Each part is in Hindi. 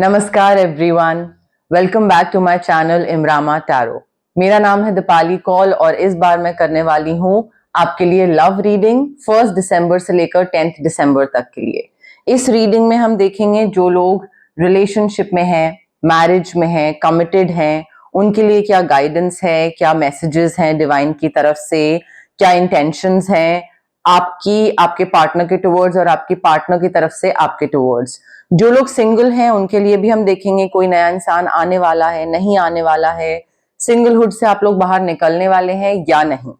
नमस्कार everyone, welcome back to my channel इमरामा टैरो। मेरा नाम है दीपाली कौल और इस बार मैं करने वाली हूँ आपके लिए लव रीडिंग 1 दिसंबर से लेकर 10 दिसंबर तक के लिए। इस रीडिंग में हम देखेंगे जो लोग रिलेशनशिप में हैं, मैरिज में हैं, कमिटेड हैं, उनके लिए क्या गाइडेंस है, क्या मैसेजेस हैं डिवाइन की तरफ से, क्या इंटेंशंस हैं आपके पार्टनर के टुवर्ड्स और आपकी पार्टनर की तरफ से आपके टुवर्ड्स। जो लोग सिंगल हैं उनके लिए भी हम देखेंगे कोई नया इंसान आने वाला है, नहीं आने वाला है, सिंगलहुड से आप लोग बाहर निकलने वाले हैं या नहीं।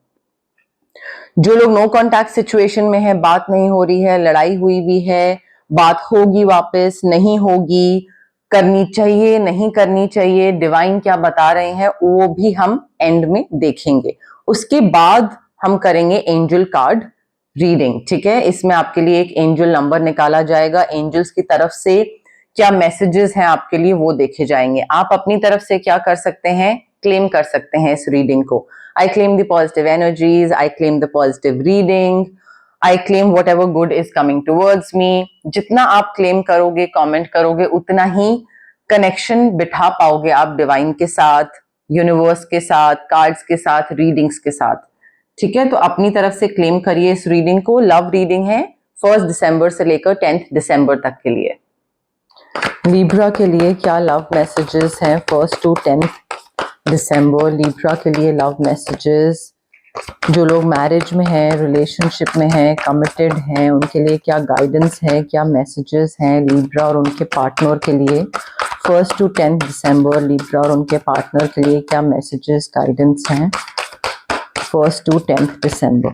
जो लोग नो कॉन्टैक्ट सिचुएशन में है, बात नहीं हो रही है, लड़ाई हुई भी है, बात होगी वापस, नहीं होगी, करनी चाहिए, नहीं करनी चाहिए, डिवाइन क्या बता रहे हैं वो भी हम एंड में देखेंगे। उसके बाद हम करेंगे एंजल कार्ड रीडिंग। ठीक है, इसमें आपके लिए एक एंजल नंबर निकाला जाएगा, एंजल्स की तरफ से क्या मैसेजेस हैं आपके लिए वो देखे जाएंगे। आप अपनी तरफ से क्या कर सकते हैं, क्लेम कर सकते हैं इस रीडिंग को। I claim the positive energies, I claim the positive reading, I claim what ever good is coming towards me. जितना आप क्लेम करोगे, कॉमेंट करोगे, उतना ही कनेक्शन बिठा पाओगे आप डिवाइन के साथ, यूनिवर्स के साथ, कार्ड्स के साथ, रीडिंग्स के साथ। ठीक है, तो अपनी तरफ से क्लेम करिए इस रीडिंग को। लव रीडिंग है 1 दिसंबर से लेकर 10 दिसंबर तक के लिए। लिब्रा के लिए क्या लव मैसेजेस हैं 1 to 10 दिसंबर? लिब्रा के लिए लव मैसेजेस, जो लोग मैरिज में हैं, रिलेशनशिप में हैं, कमिटेड हैं, उनके लिए क्या गाइडेंस है, क्या मैसेजेस हैं लिब्रा और उनके पार्टनर के लिए 1 to 10 दिसंबर? लिब्रा और उनके पार्टनर के लिए क्या मैसेजेस, गाइडेंस हैं 1 to 10 दिसंबर?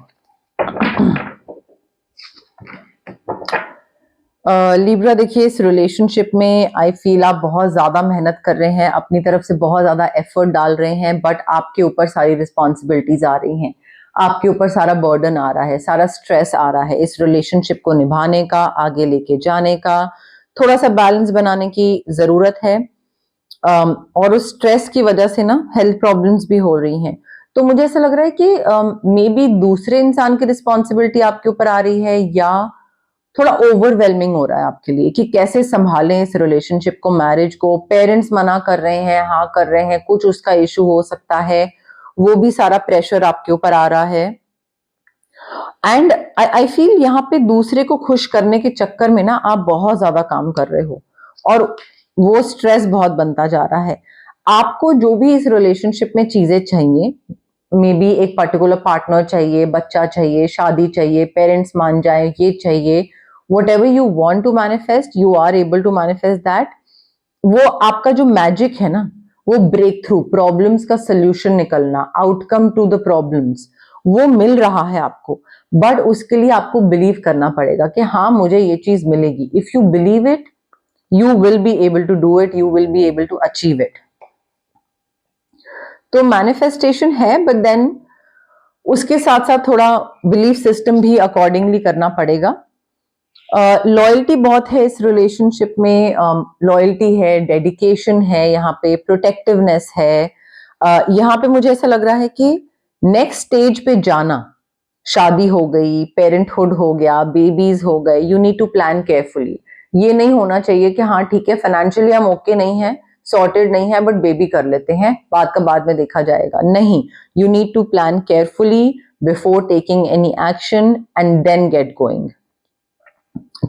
लिब्रा देखिए, इस रिलेशनशिप में आई फील आप बहुत ज्यादा मेहनत कर रहे हैं, अपनी तरफ से बहुत ज्यादा एफर्ट डाल रहे हैं, बट आपके ऊपर सारी रिस्पॉन्सिबिलिटीज आ रही हैं, आपके ऊपर सारा बर्डन आ रहा है, सारा स्ट्रेस आ रहा है इस रिलेशनशिप को निभाने का, आगे लेके जाने का। थोड़ा सा बैलेंस बनाने की जरूरत है। और उस स्ट्रेस की वजह से ना हेल्थ प्रॉब्लम्स भी हो रही हैं। तो मुझे ऐसा लग रहा है कि मे बी दूसरे इंसान की रिस्पॉन्सिबिलिटी आपके ऊपर आ रही है, या थोड़ा ओवरवेलमिंग हो रहा है आपके लिए कि कैसे संभालें इस रिलेशनशिप को, मैरिज को। पेरेंट्स मना कर रहे हैं, हाँ कर रहे हैं, कुछ उसका इशू हो सकता है, वो भी सारा प्रेशर आपके ऊपर आ रहा है। एंड आई फील यहाँ पे दूसरे को खुश करने के चक्कर में ना आप बहुत ज्यादा काम कर रहे हो और वो स्ट्रेस बहुत बनता जा रहा है। आपको जो भी इस रिलेशनशिप में चीजें चाहिए, मे बी एक पर्टिकुलर पार्टनर चाहिए, बच्चा चाहिए, शादी चाहिए, पेरेंट्स मान जाए, ये चाहिए, whatever you want to manifest, you are able to manifest that। वो आपका जो मैजिक है ना, वो ब्रेक थ्रू, प्रॉब्लम्स का सोल्यूशन निकलना, आउटकम टू द प्रॉब्लम्स, वो मिल रहा है आपको। बट उसके लिए आपको बिलीव करना पड़ेगा कि हाँ मुझे ये चीज मिलेगी। If you believe it, you will be able to do it, you will be able to achieve it। तो मैनिफेस्टेशन है, बट देन उसके साथ साथ थोड़ा बिलीफ सिस्टम भी अकॉर्डिंगली करना पड़ेगा। लॉयल्टी बहुत है इस रिलेशनशिप में, लॉयल्टी है, डेडिकेशन है, यहाँ पे प्रोटेक्टिवनेस है। यहाँ पे मुझे ऐसा लग रहा है कि नेक्स्ट स्टेज पे जाना, शादी हो गई, पेरेंटहुड हो गया, बेबीज हो गए, you need to plan carefully. ये नहीं होना चाहिए कि हाँ ठीक है फाइनेंशियली हम ओके नहीं है, सॉर्टेड नहीं है, बट बेबी कर लेते हैं, बात का बाद में देखा जाएगा। नहीं, you need to plan carefully before taking any action and then get going.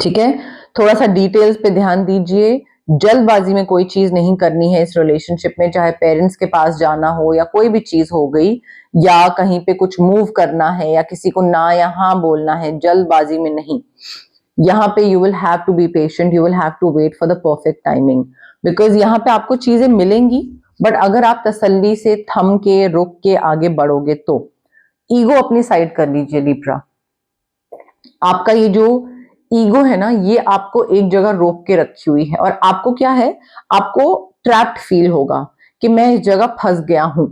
ठीक है, थोड़ा सा डिटेल्स पे ध्यान दीजिए, जल्दबाजी में कोई चीज नहीं करनी है इस रिलेशनशिप में, चाहे पेरेंट्स के पास जाना हो या कोई भी चीज हो गई, या कहीं पे कुछ मूव करना है या किसी को ना या हाँ बोलना है, जल्दबाजी में नहीं। यहाँ पे you will have to be patient, you will have to wait for the perfect timing, because यहाँ पे आपको चीजें मिलेंगी, बट अगर आप तसल्ली से थम के रुक के आगे बढ़ोगे तो। ईगो अपनी साइड कर लीजिए लिब्रा। आपका ये जो ईगो है ना, ये आपको एक जगह रोक के रखी हुई है, और आपको क्या है, आपको ट्रैप्ड फील होगा कि मैं इस जगह फंस गया हूं,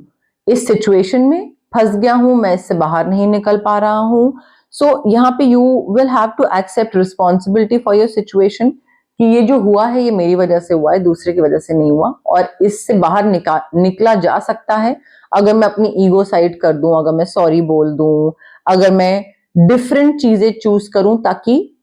इस सिचुएशन में फंस गया हूं, मैं इससे बाहर नहीं निकल पा रहा हूं। सो यहाँ पे you will have to accept responsibility for your situation कि ये जो हुआ है ये मेरी वजह से हुआ है, दूसरे की वजह से नहीं हुआ, और इससे बाहर निकला जा सकता है अगर मैं अपनी ईगो साइड कर दूं, अगर मैं सॉरी बोल दूं, अगर मैं डिफरेंट चीजें चूज करूं, ताकि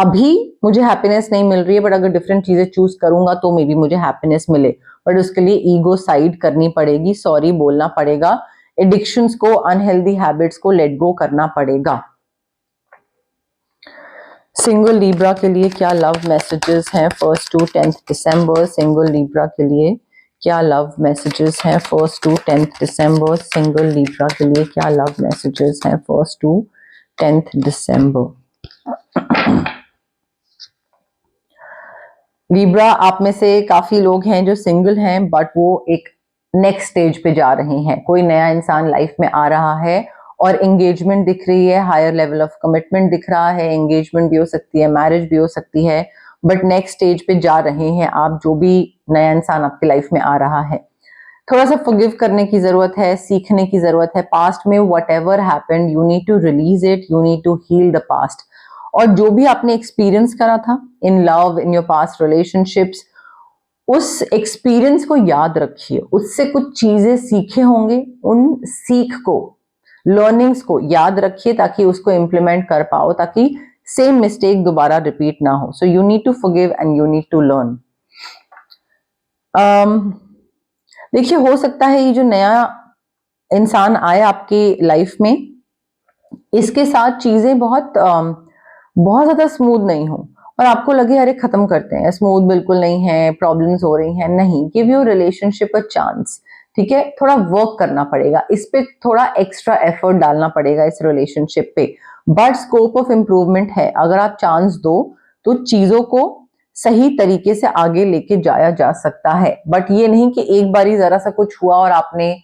अभी मुझे हैप्पीनेस नहीं मिल रही है, बट अगर डिफरेंट चीजें चूज करूंगा तो मे बी मुझे हैप्पीनेस मिले, बट उसके लिए ईगो साइड करनी पड़ेगी, सॉरी बोलना पड़ेगा, एडिक्शंस को, अनहेल्दी हैबिट्स को लेट गो करना पड़ेगा। सिंगल लिब्रा के लिए क्या लव मैसेजेस हैं 1st to 10th December? Single Libra के लिए क्या लव मैसेजेस हैं 1st to 10th December? Single Libra के लिए क्या लव मैसेजेस हैं 1st to 10th December? Libra, आप में से काफी लोग हैं जो सिंगल हैं, बट वो एक नेक्स्ट स्टेज पे जा रहे हैं। कोई नया इंसान लाइफ में आ रहा है और एंगेजमेंट दिख रही है, हायर लेवल ऑफ कमिटमेंट दिख रहा है, एंगेजमेंट भी हो सकती है, मैरिज भी हो सकती है, बट नेक्स्ट स्टेज पे जा रहे हैं आप, जो भी नया इंसान आपकी लाइफ में आ रहा है। थोड़ा सा फॉरगिव करने की जरूरत है, सीखने की जरूरत है। पास्ट में whatever happened, you need to release it, you need to heal the past. और जो भी आपने एक्सपीरियंस करा था in love, in your past relationships, उस एक्सपीरियंस को याद रखिए, उससे कुछ चीजें सीखे होंगे, उन सीख को, लर्निंग्स को याद रखिए ताकि उसको इंप्लीमेंट कर पाओ, ताकि सेम मिस्टेक दोबारा रिपीट ना हो। So you need to forgive and you need to learn. देखिए, हो सकता है ये जो नया इंसान आए आपकी लाइफ में, इसके साथ चीजें बहुत ज्यादा स्मूथ नहीं हो और आपको लगे अरे खत्म करते हैं, स्मूथ बिल्कुल नहीं है, प्रॉब्लम्स हो रही हैं। नहीं, give your relationship a chance, ठीक है? थोड़ा वर्क करना पड़ेगा इस पे, थोड़ा एक्स्ट्रा एफर्ट डालना पड़ेगा इस रिलेशनशिप पे, बट स्कोप ऑफ इम्प्रूवमेंट है। अगर आप चांस दो तो चीजों को सही तरीके से आगे लेके जाया जा सकता है, बट ये नहीं कि एक बार ही जरा सा कुछ हुआ और आपने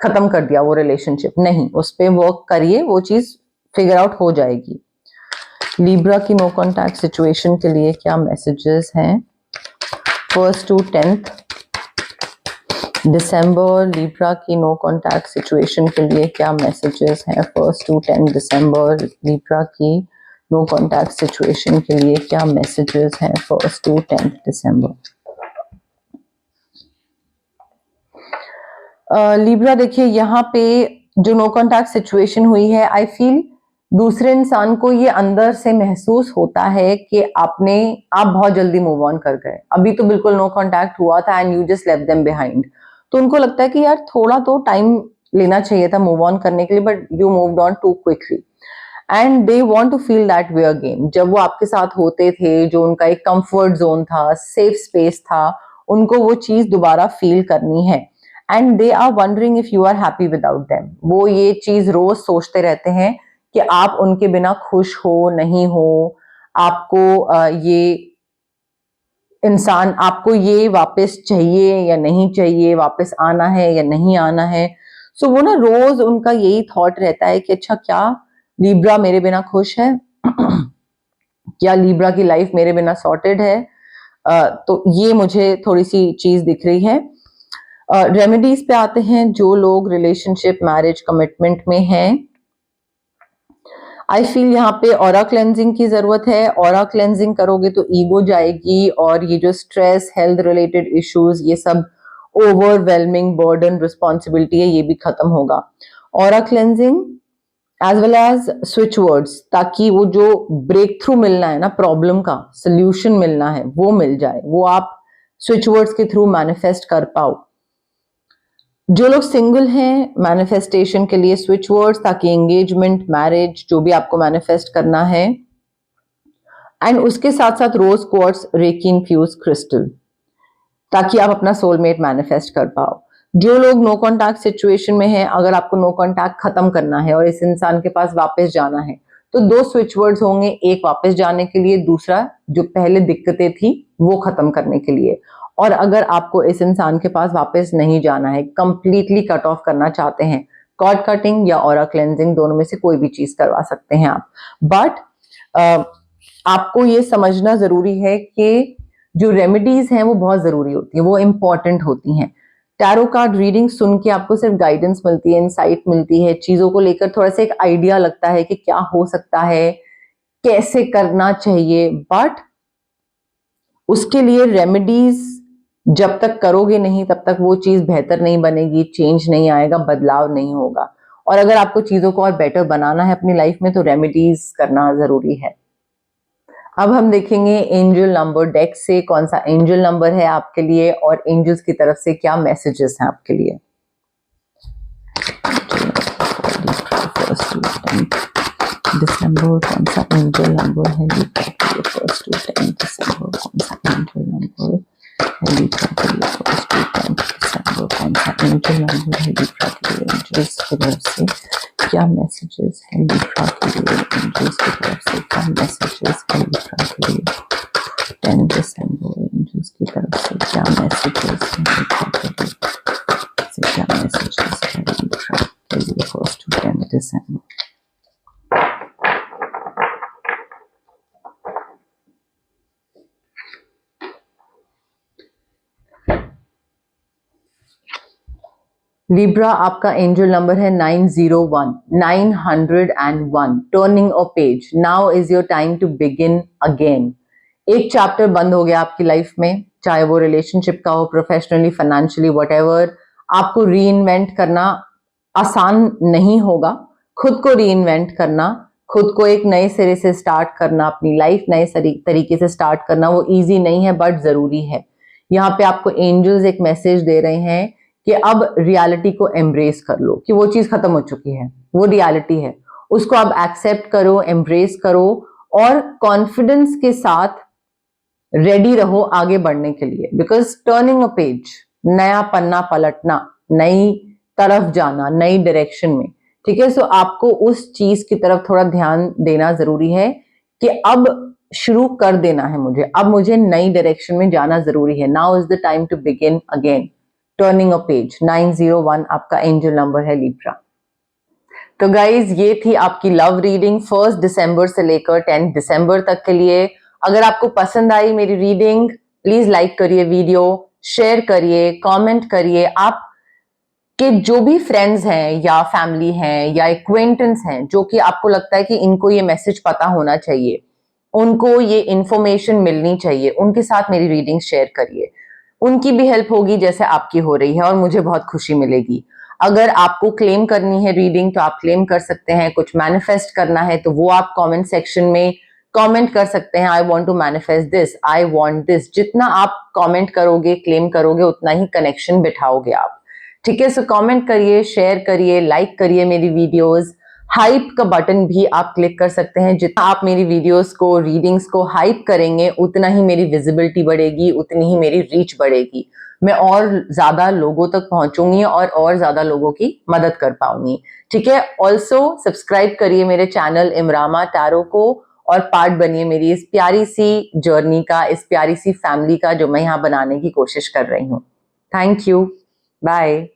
खत्म कर दिया वो रिलेशनशिप। नहीं, उस पे वर्क करिए, वो चीज फिगर आउट हो जाएगी। लिब्रा की नो कॉन्टैक्ट सिचुएशन के लिए क्या मैसेजेस हैं 1st to 10th December? Libra की नो कॉन्टैक्ट सिचुएशन के लिए क्या मैसेजेस हैं 1st to 10th December? Libra की नो कॉन्टैक्ट सिचुएशन के लिए क्या मैसेजेस हैं 1st to 10th December? Libra, देखिए यहाँ पे जो नो कॉन्टैक्ट सिचुएशन हुई है, आई फील दूसरे इंसान को ये अंदर से महसूस होता है कि आप बहुत जल्दी मूव ऑन कर गए। अभी तो बिल्कुल नो कॉन्टैक्ट हुआ था and you just left them behind, तो उनको लगता है कि यार थोड़ा तो टाइम लेना चाहिए था मूव ऑन करने के लिए, but you moved on too quickly and they want to feel that way again. जब वो आपके साथ होते थे, जो उनका एक कंफर्ट जोन था, सेफ स्पेस था, उनको वो चीज दोबारा फील करनी है and they are wondering if you are happy without them. वो ये चीज रोज सोचते रहते हैं कि आप उनके बिना खुश हो नहीं हो, आपको ये वापस चाहिए या नहीं चाहिए, वापस आना है या नहीं आना है। सो वो ना रोज उनका यही थॉट रहता है कि अच्छा, क्या लिब्रा मेरे बिना खुश है? क्या लिब्रा की लाइफ मेरे बिना सॉर्टेड है? तो ये मुझे थोड़ी सी चीज दिख रही है। रेमेडीज पे आते हैं। जो लोग रिलेशनशिप, मैरिज, कमिटमेंट में हैं, आई फील यहाँ पे ऑरा क्लेंजिंग की जरूरत है। ऑरा क्लेंजिंग करोगे तो ईगो जाएगी और ये जो स्ट्रेस, हेल्थ रिलेटेड इश्यूज, ये सब ओवरवेलमिंग बर्डन, रिस्पॉन्सिबिलिटी है, ये भी खत्म होगा। Aura cleansing as well as switch words, ताकि वो जो ब्रेक थ्रू मिलना है ना, प्रॉब्लम का सोल्यूशन मिलना है, वो मिल जाए, वो आप स्विच वर्ड्स के थ्रू मैनिफेस्ट कर पाओ। जो लोग सिंगल हैं, मैनिफेस्टेशन के लिए स्विच वर्ड्स, ताकि एंगेजमेंट, मैरिज, जो भी आपको मैनिफेस्ट करना है, एंड उसके साथ साथ rose quartz, reiki infused crystal, ताकि आप अपना सोलमेट मैनिफेस्ट कर पाओ। जो लोग नो कॉन्टैक्ट सिचुएशन में हैं, अगर आपको नो कॉन्टैक्ट खत्म करना है और इस इंसान के पास वापस जाना है, तो 2 स्विच वर्ड्स होंगे, एक वापस जाने के लिए, दूसरा जो पहले दिक्कतें थी वो खत्म करने के लिए। और अगर आपको इस इंसान के पास वापस नहीं जाना है, कंप्लीटली कट ऑफ करना चाहते हैं, कॉर्ड कटिंग या ऑरा क्लेंजिंग, दोनों में से कोई भी चीज करवा सकते हैं आप। बट आपको ये समझना जरूरी है कि जो रेमेडीज हैं वो बहुत जरूरी होती है, वो इंपॉर्टेंट होती हैं। टैरो कार्ड रीडिंग सुन के आपको सिर्फ गाइडेंस मिलती है, इंसाइट मिलती है, चीजों को लेकर थोड़ा सा एक आइडिया लगता है कि क्या हो सकता है, कैसे करना चाहिए, बट उसके लिए रेमेडीज जब तक करोगे नहीं तब तक वो चीज बेहतर नहीं बनेगी, चेंज नहीं आएगा, बदलाव नहीं होगा। और अगर आपको चीजों को और बेटर बनाना है अपनी लाइफ में, तो रेमेडीज करना जरूरी है। अब हम देखेंगे एंजल नंबर डेक से कौन सा एंजल नंबर है आपके लिए और एंजल्स की तरफ से क्या मैसेजेस हैं आपके लिए। दिसंबर कौन सा एंजल नंबर है फर्स्ट टू 10 दिसंबर, कौन सा एंजल नंबर है लिब्रा के लिए फर्स्ट टू 10 दिसंबर, कौन सा एंजल नंबर है लिब्रा के लिए एंजल्स की तरफ से क्या मैसेजेस हैं लिब्रा के लिए, एंजल्स की तरफ से क्या मैसेजेस हैं लिब्रा के लिए 10 दिसंबर, एंजल्स की तरफ से क्या मैसेजेस हैं लिब्रा के लिए, क्या मैसेजेस हैं लिब्रा के लिए फर्स्ट टू 10 दिसंबर। लिब्रा आपका एंजल नंबर है 901, 901, turning a page, now is your time to begin again. एक चैप्टर बंद हो गया आपकी लाइफ में, चाहे वो रिलेशनशिप का हो, प्रोफेशनली, फाइनेंशियली, व्हाटएवर। आपको रीइन्वेंट करना आसान नहीं होगा, खुद को रीइन्वेंट करना, खुद को एक नए सिरे से स्टार्ट करना, अपनी लाइफ नए तरीके से स्टार्ट करना वो इजी नहीं है बट जरूरी है। यहाँ पे आपको एंजल्स एक मैसेज दे रहे हैं कि अब रियलिटी को एम्ब्रेस कर लो, कि वो चीज खत्म हो चुकी है, वो रियलिटी है, उसको अब एक्सेप्ट करो, एम्ब्रेस करो और कॉन्फिडेंस के साथ रेडी रहो आगे बढ़ने के लिए। बिकॉज टर्निंग अ पेज, नया पन्ना पलटना, नई तरफ जाना, नई डायरेक्शन में, ठीक है। सो आपको उस चीज की तरफ थोड़ा ध्यान देना जरूरी है कि अब शुरू कर देना है मुझे, अब मुझे नई डायरेक्शन में जाना जरूरी है। Now is the time to begin again, turning a page. 901 आपका एंजल नंबर है लिब्रा। तो गाइज ये थी आपकी लव रीडिंग 1 दिसंबर से लेकर 10 दिसंबर तक के लिए। अगर आपको पसंद आई मेरी रीडिंग, प्लीज लाइक करिए वीडियो, शेयर करिए, कमेंट करिए। आप के जो भी फ्रेंड्स हैं या फैमिली हैं या एक्वेंटेंस हैं जो कि आपको लगता है कि इनको ये मैसेज पता होना चाहिए, उनको ये इंफॉर्मेशन मिलनी चाहिए, उनके साथ मेरी रीडिंग शेयर करिए। उनकी भी हेल्प होगी जैसे आपकी हो रही है और मुझे बहुत खुशी मिलेगी। अगर आपको क्लेम करनी है रीडिंग तो आप क्लेम कर सकते हैं, कुछ मैनिफेस्ट करना है तो वो आप कमेंट सेक्शन में कमेंट कर सकते हैं। I want to manifest this, I want this. जितना आप कमेंट करोगे, क्लेम करोगे, उतना ही कनेक्शन बिठाओगे आप, ठीक है। सो कमेंट करिए, शेयर करिए, लाइक करिए मेरी वीडियोस। हाइप का बटन भी आप क्लिक कर सकते हैं। जितना आप मेरी वीडियोस को, रीडिंग्स को हाइप करेंगे उतना ही मेरी विजिबिलिटी बढ़ेगी, उतनी ही मेरी रीच बढ़ेगी, मैं और ज्यादा लोगों तक पहुंचूंगी और ज्यादा लोगों की मदद कर पाऊंगी, ठीक है। ऑल्सो सब्सक्राइब करिए मेरे चैनल इमरामा टैरो को और पार्ट बनिए मेरी इस प्यारी सी जर्नी का, इस प्यारी सी फैमिली का जो मैं यहाँ बनाने की कोशिश कर रही हूँ। Thank you, bye.